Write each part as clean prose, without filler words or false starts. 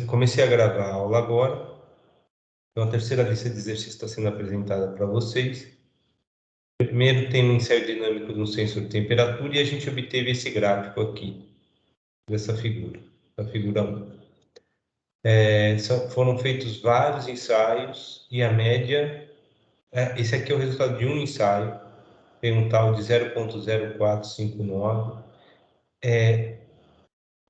Comecei a gravar a aula agora. Então, a terceira lista de exercícios está sendo apresentada para vocês. Primeiro tem um ensaio dinâmico no sensor de temperatura e a gente obteve esse gráfico aqui, dessa figura, da figura 1. Foram feitos vários ensaios e a média... esse aqui é o resultado de um ensaio. Tem um tal de 0,0459.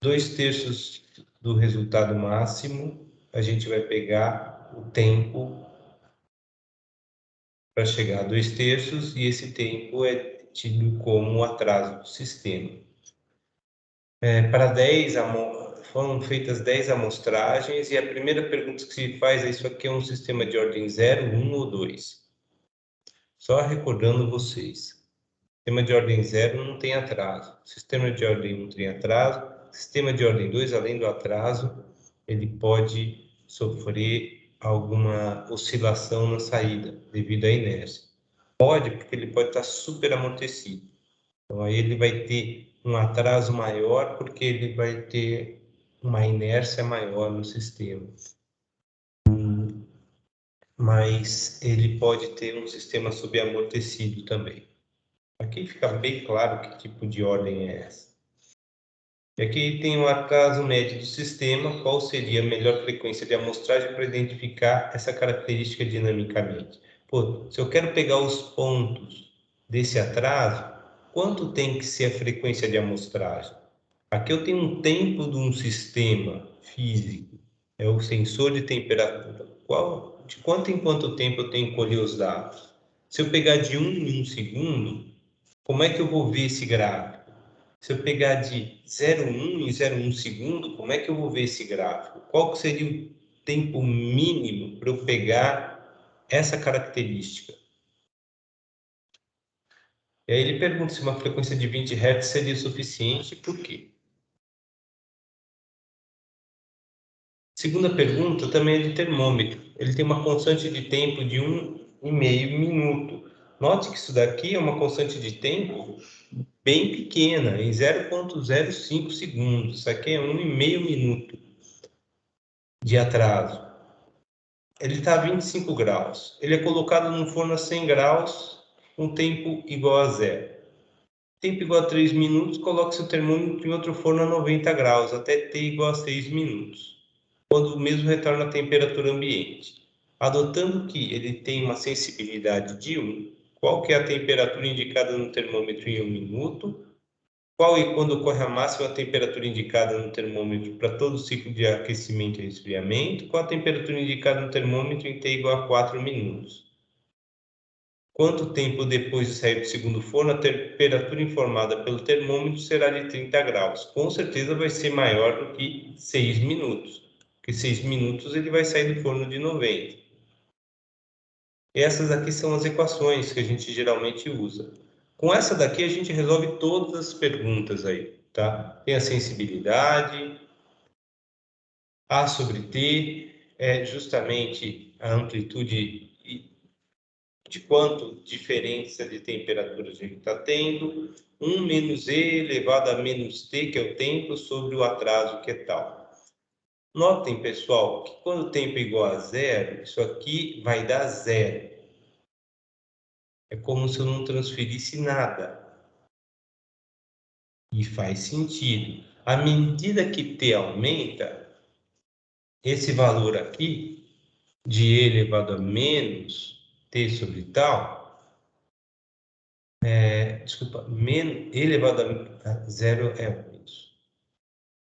2/3 do resultado máximo, a gente vai pegar o tempo para chegar a 2/3, e esse tempo é tido como atraso do sistema. Foram feitas 10 amostragens, e a primeira pergunta que se faz é: isso aqui é um sistema de ordem 0, 1 ou 2? Só recordando vocês, sistema de ordem 0 não tem atraso, sistema de ordem 1 tem atraso, sistema de ordem 2, além do atraso, ele pode sofrer alguma oscilação na saída devido à inércia. Pode, porque ele pode estar super amortecido. Então, aí ele vai ter um atraso maior, porque ele vai ter uma inércia maior no sistema. Mas ele pode ter um sistema subamortecido também. Aqui fica bem claro que tipo de ordem é essa. E aqui tem o atraso médio do sistema. Qual seria a melhor frequência de amostragem para identificar essa característica dinamicamente? Pô, se eu quero pegar os pontos desse atraso, quanto tem que ser a frequência de amostragem? Aqui eu tenho um tempo de um sistema físico, é o sensor de temperatura. De quanto em quanto tempo eu tenho que colher os dados? Se eu pegar de 1 em 1 segundo, como é que eu vou ver esse gráfico? Se eu pegar de 0,1 em 0,1 segundo, como é que eu vou ver esse gráfico? Qual seria o tempo mínimo para eu pegar essa característica? E aí ele pergunta se uma frequência de 20 Hz seria suficiente, por quê? Segunda pergunta também é de termômetro. Ele tem uma constante de tempo de 1,5 minuto. Note que isso daqui é uma constante de tempo bem pequena, em 0,05 segundos. Isso aqui é 1,5 minuto de atraso. Ele está a 25 graus. Ele é colocado num forno a 100 graus, com tempo igual a zero. Tempo igual a 3 minutos, coloque-se o termômetro em outro forno a 90 graus, até T igual a 6 minutos, quando o mesmo retorna à temperatura ambiente. Adotando que ele tem uma sensibilidade de 1, qual que é a temperatura indicada no termômetro em 1 minuto? Qual e quando ocorre a máxima temperatura indicada no termômetro para todo o ciclo de aquecimento e resfriamento? Qual a temperatura indicada no termômetro em T igual a 4 minutos? Quanto tempo depois de sair do segundo forno, a temperatura informada pelo termômetro será de 30 graus? Com certeza vai ser maior do que 6 minutos, porque 6 minutos ele vai sair do forno de 90. Essas aqui são as equações que a gente geralmente usa. Com essa daqui a gente resolve todas as perguntas aí, tá? Tem a sensibilidade, A sobre T é justamente a amplitude de quanto diferença de temperatura a gente está tendo, 1 menos E elevado a menos T, que é o tempo, sobre o atraso, que é tal. Notem, pessoal, que quando o tempo é igual a zero, isso aqui vai dar zero. É como se eu não transferisse nada. E faz sentido. À medida que T aumenta, esse valor aqui, de E elevado a menos T sobre tal, E elevado a zero é isso.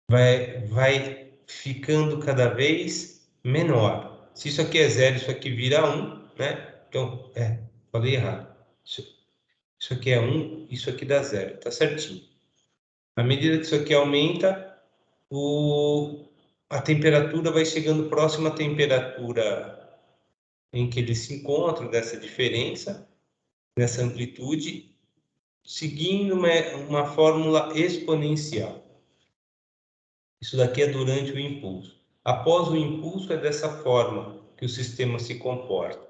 Vai ficando cada vez menor. Se isso aqui é zero, isso aqui vira 1, né? Então, falei errado. Isso aqui é 1, isso aqui dá zero, tá certinho. À medida que isso aqui aumenta, a temperatura vai chegando próxima à temperatura em que ele se encontra, dessa diferença, dessa amplitude, seguindo uma fórmula exponencial. Isso daqui é durante o impulso. Após o impulso, é dessa forma que o sistema se comporta.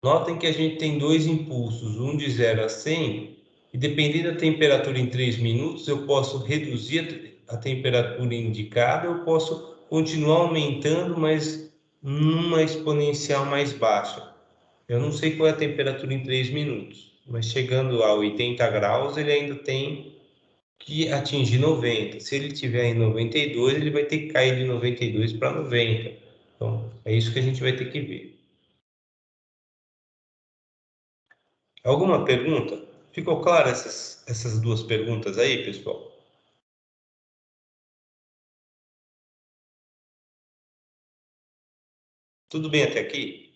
Notem que a gente tem dois impulsos, um de 0 a 100, e dependendo da temperatura em 3 minutos, eu posso reduzir a temperatura indicada, eu posso continuar aumentando, mas numa exponencial mais baixa. Eu não sei qual é a temperatura em 3 minutos, mas chegando a 80 graus, ele ainda tem que atingir 90. Se ele estiver em 92, ele vai ter que cair de 92 para 90. Então, é isso que a gente vai ter que ver. Alguma pergunta? Ficou claro essas duas perguntas aí, pessoal? Tudo bem até aqui?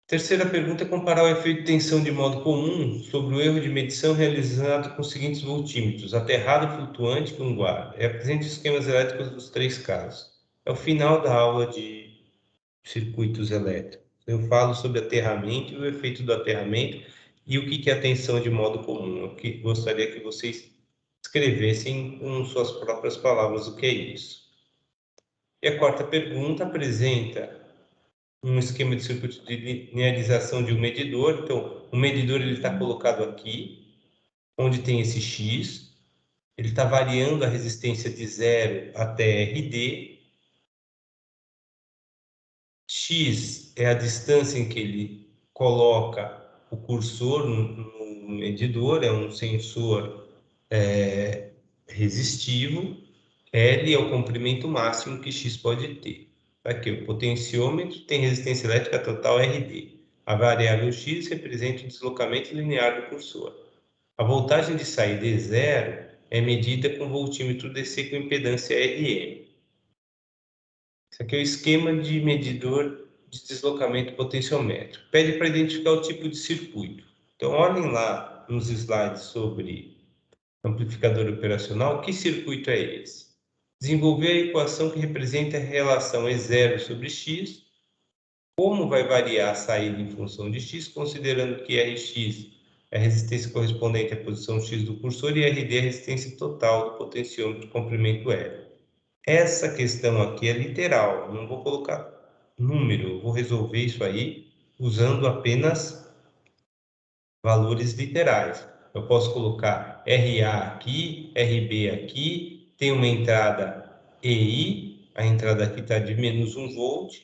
Terceira pergunta é comparar o efeito de tensão de modo comum sobre o erro de medição realizado com os seguintes voltímetros: aterrado flutuante com guarda. Apresente os esquemas elétricos dos três casos. É o final da aula de circuitos elétricos. Eu falo sobre aterramento e o efeito do aterramento e o que é a tensão de modo comum. Eu gostaria que vocês escrevessem com suas próprias palavras o que é isso. E a quarta pergunta apresenta um esquema de circuito de linearização de um medidor. Então, o medidor ele está colocado aqui, onde tem esse X. Ele está variando a resistência de 0 até RD. X é a distância em que ele coloca o cursor no medidor, é um sensor resistivo. L é o comprimento máximo que X pode ter. Aqui, o potenciômetro tem resistência elétrica total RD. A variável X representa o deslocamento linear do cursor. A voltagem de saída E0 é medida com voltímetro DC com impedância RM. Isso aqui é o esquema de medidor de deslocamento potenciométrico. Pede para identificar o tipo de circuito. Então, olhem lá nos slides sobre amplificador operacional, que circuito é esse? Desenvolver a equação que representa a relação E0 sobre x, como vai variar a saída em função de x, considerando que Rx é a resistência correspondente à posição x do cursor e Rd é a resistência total do potenciômetro comprimento L. Essa questão aqui é literal, não vou colocar número, eu vou resolver isso aí usando apenas valores literais. Eu posso colocar RA aqui, RB aqui, tem uma entrada EI, a entrada aqui está de menos 1 volt,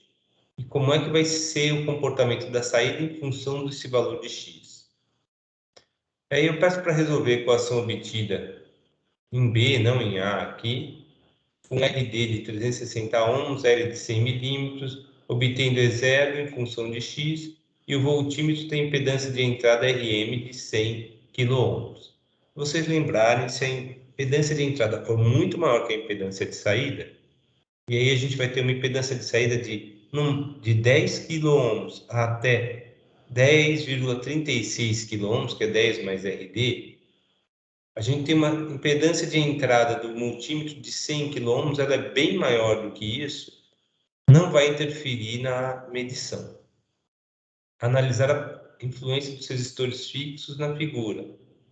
e como é que vai ser o comportamento da saída em função desse valor de X. Aí eu peço para resolver a equação obtida em B, não em A aqui, um RD de 360 ohms, L de 100 milímetros, obtendo E0 em função de X, e o voltímetro tem impedância de entrada RM de 100 kΩ. Vocês lembrarem, se a impedância de entrada for muito maior que a impedância de saída, e aí a gente vai ter uma impedância de saída de 10 kΩ até 10,36 kΩ, que é 10 mais RD, a gente tem uma impedância de entrada do multímetro de 100 kΩ, ela é bem maior do que isso, não vai interferir na medição. Analisar a influência dos resistores fixos na figura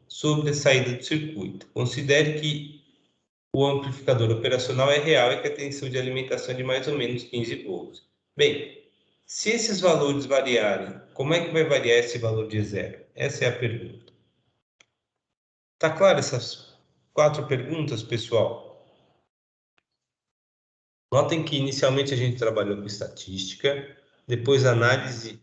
sobre a saída do circuito. Considere que o amplificador operacional é real e que a tensão de alimentação é de mais ou menos 15 volts. Bem, se esses valores variarem, como é que vai variar esse valor de zero? Essa é a pergunta. Tá claro essas 4 perguntas, pessoal? Notem que inicialmente a gente trabalhou com estatística, depois análise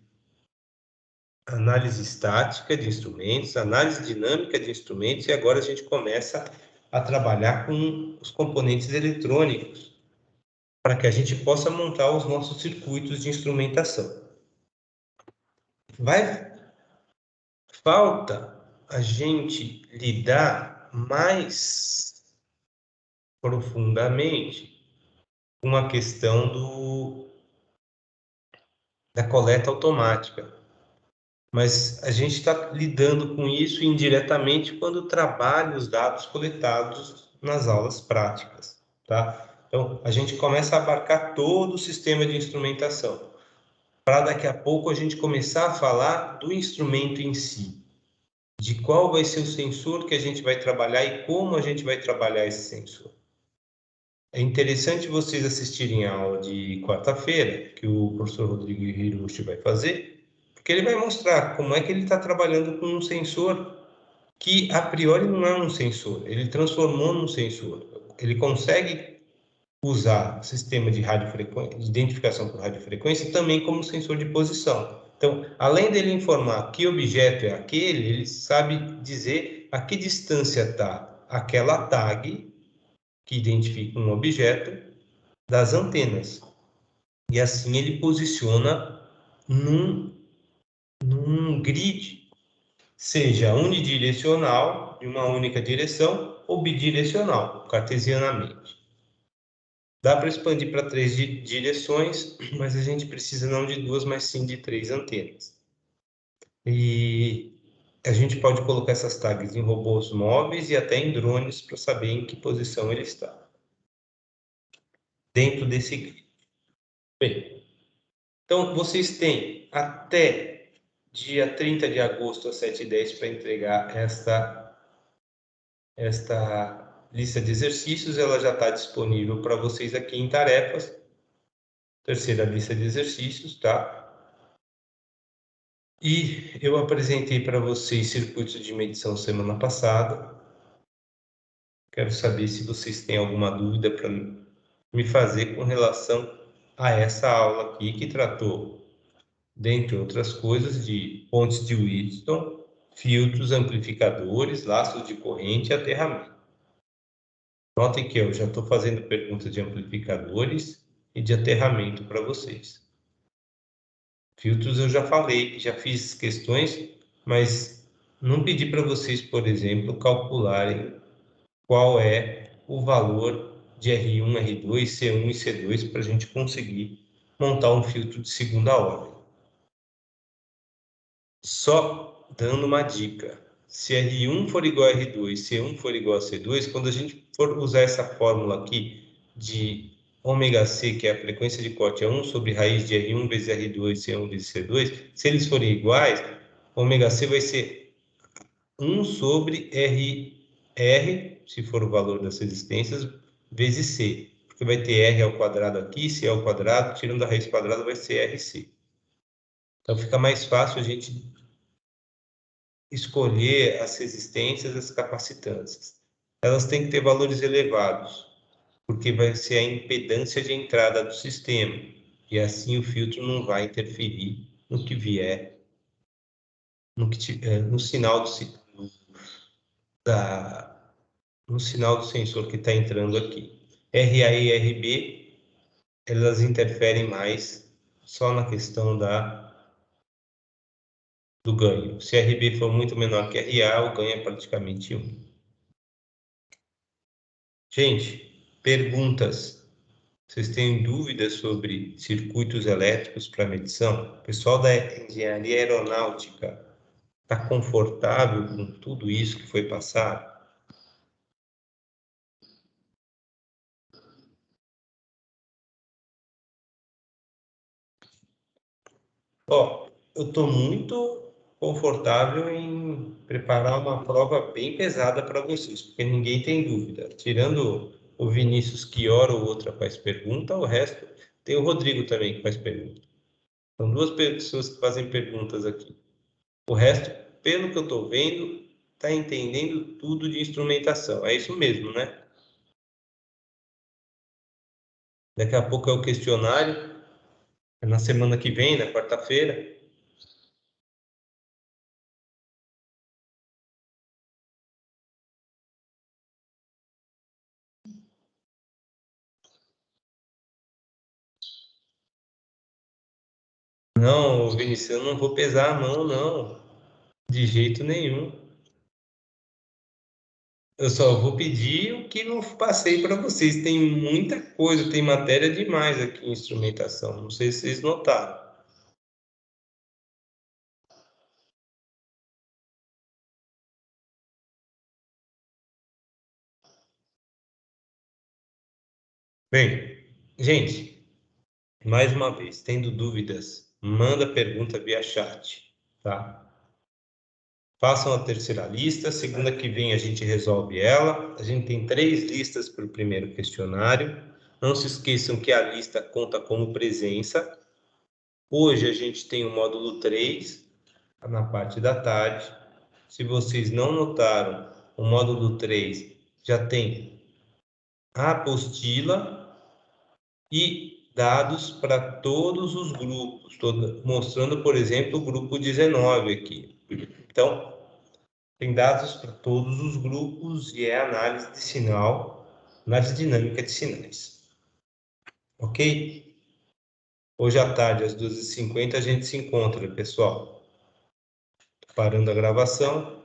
estática de instrumentos, análise dinâmica de instrumentos, e agora a gente começa a trabalhar com os componentes eletrônicos, para que a gente possa montar os nossos circuitos de instrumentação. Falta a gente lidar mais profundamente com a questão da coleta automática. Mas a gente está lidando com isso indiretamente quando trabalha os dados coletados nas aulas práticas, tá? Então, a gente começa a abarcar todo o sistema de instrumentação, para daqui a pouco a gente começar a falar do instrumento em si, de qual vai ser o sensor que a gente vai trabalhar e como a gente vai trabalhar esse sensor. É interessante vocês assistirem a aula de quarta-feira, que o professor Rodrigo Hiroshi vai fazer, porque ele vai mostrar como é que ele está trabalhando com um sensor que a priori não é um sensor, ele transformou num sensor. Ele consegue usar sistema de radiofrequência, de identificação por radiofrequência também como sensor de posição. Então, além dele informar que objeto é aquele, ele sabe dizer a que distância está aquela tag que identifica um objeto das antenas. E assim ele posiciona num grid, seja unidirecional, de uma única direção, ou bidirecional, cartesianamente. Dá para expandir para 3 direções, mas a gente precisa não de 2, mas sim de 3 antenas. E a gente pode colocar essas tags em robôs móveis e até em drones para saber em que posição ele está dentro desse grid. Bem, então vocês têm até dia 30 de agosto às 7h10 para entregar esta lista de exercícios. Ela já está disponível para vocês aqui em tarefas. Terceira lista de exercícios, tá? E eu apresentei para vocês circuitos de medição semana passada. Quero saber se vocês têm alguma dúvida para me fazer com relação a essa aula aqui, que tratou, dentre outras coisas, de pontes de Wheaton, filtros, amplificadores, laços de corrente e aterramento. Notem que eu já estou fazendo perguntas de amplificadores e de aterramento para vocês. Filtros eu já falei, já fiz questões, mas não pedi para vocês, por exemplo, calcularem qual é o valor de R1, R2, C1 e C2 para a gente conseguir montar um filtro de segunda ordem. Só dando uma dica, se R1 for igual a R2, C1 for igual a C2, quando a gente for usar essa fórmula aqui de ômega-C, que é a frequência de corte, é 1 sobre raiz de R1 vezes R2, C1 vezes C2, se eles forem iguais, ômega-C vai ser 1 sobre R, se for o valor das resistências, vezes C, porque vai ter R ao quadrado aqui, C ao quadrado, tirando a raiz quadrada vai ser RC. Então fica mais fácil a gente escolher as resistências e as capacitâncias. Elas têm que ter valores elevados, porque vai ser a impedância de entrada do sistema, e assim o filtro não vai interferir no que vier, no sinal no sinal do sensor que está entrando aqui. RA e RB, elas interferem mais só na questão do ganho. Se RB for muito menor que RA, o ganho é praticamente 1. Gente, perguntas. Vocês têm dúvidas sobre circuitos elétricos para medição? O pessoal da engenharia aeronáutica está confortável com tudo isso que foi passado? Ó, eu estou muito confortável em preparar uma prova bem pesada para vocês, porque ninguém tem dúvida. Tirando o Vinícius, que hora ou outra faz pergunta, o resto tem o Rodrigo também que faz pergunta. São duas pessoas que fazem perguntas aqui. O resto, pelo que eu estou vendo, está entendendo tudo de instrumentação. É isso mesmo, né? Daqui a pouco é o questionário, é na semana que vem, na quarta-feira. Não, Vinícius, eu não vou pesar a mão, não. De jeito nenhum. Eu só vou pedir o que não passei para vocês. Tem muita coisa, tem matéria demais aqui em instrumentação. Não sei se vocês notaram. Bem, gente, mais uma vez, tendo dúvidas, manda pergunta via chat, tá? Façam a terceira lista. Segunda que vem a gente resolve ela. A gente tem 3 listas para o primeiro questionário. Não se esqueçam que a lista conta como presença. Hoje a gente tem o módulo 3, na parte da tarde. se vocês não notaram, o módulo 3 já tem a apostila e dados para todos os grupos, mostrando, por exemplo, o grupo 19 aqui. Então, tem dados para todos os grupos e é análise de sinal, análise dinâmica de sinais. Ok? Hoje à tarde, às 12h50, a gente se encontra, pessoal. Parando a gravação.